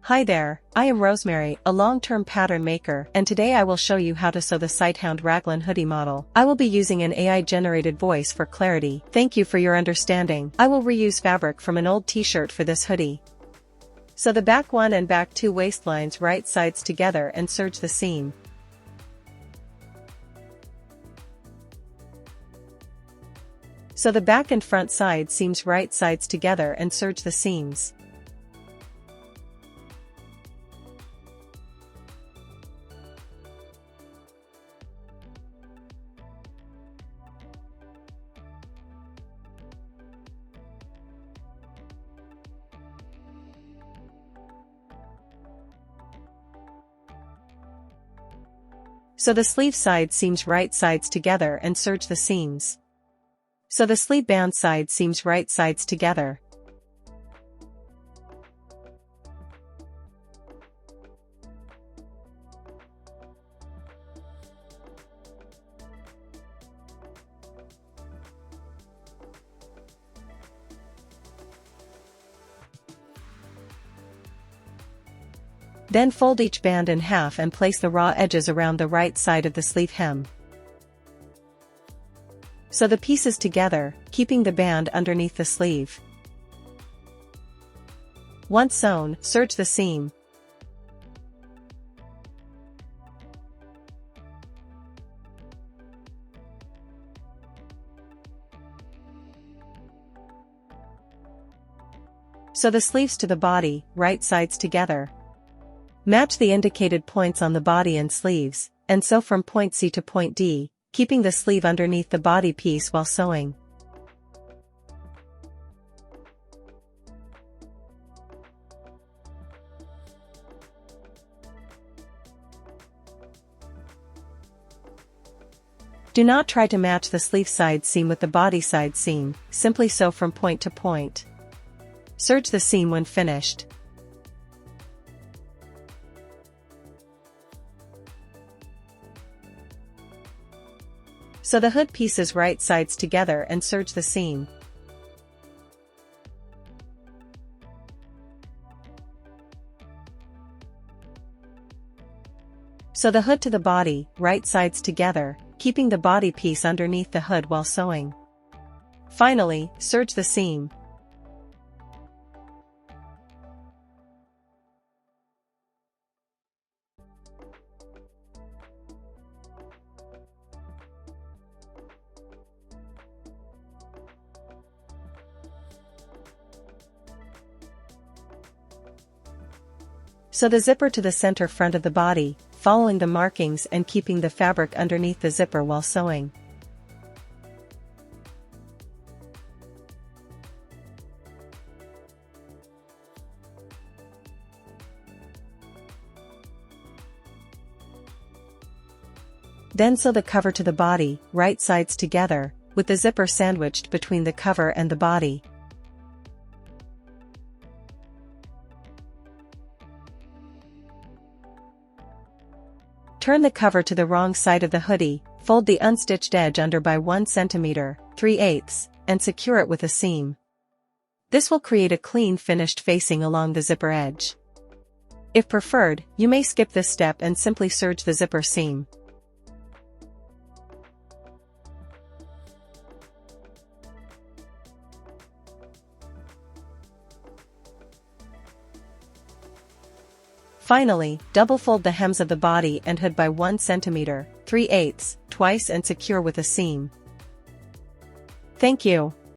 Hi there, I am Rosemary, a long-term pattern maker, and today I will show you how to sew the Sighthound Raglan hoodie model. I will be using an AI-generated voice for clarity. Thank you for your understanding. I will reuse fabric from an old t-shirt for this hoodie. Sew the back 1 and back 2 waistlines right sides together and serge the seam. Sew the back and front side seams right sides together and serge the seams. Sew the sleeve side seams right sides together and serge the seams. Sew the sleeve band side seams right sides together. Then fold each band in half and place the raw edges around the right side of the sleeve hem. Sew the pieces together, keeping the band underneath the sleeve. Once sewn, serge the seam. Sew the sleeves to the body, right sides together. Match the indicated points on the body and sleeves, and sew from point C to point D, keeping the sleeve underneath the body piece while sewing. Do not try to match the sleeve side seam with the body side seam, simply sew from point to point. Serge the seam when finished. Sew the hood pieces right sides together and serge the seam. Sew the hood to the body, right sides together, keeping the body piece underneath the hood while sewing. Finally, serge the seam. Sew the zipper to the center front of the body, following the markings and keeping the fabric underneath the zipper while sewing. Then sew the cover to the body, right sides together, with the zipper sandwiched between the cover and the body. Turn the cover to the wrong side of the hoodie, fold the unstitched edge under by 1 cm, 3/8, and secure it with a seam. This will create a clean finished facing along the zipper edge. If preferred, you may skip this step and simply serge the zipper seam. Finally, double fold the hems of the body and hood by 1 cm, 3/8, twice and secure with a seam. Thank you.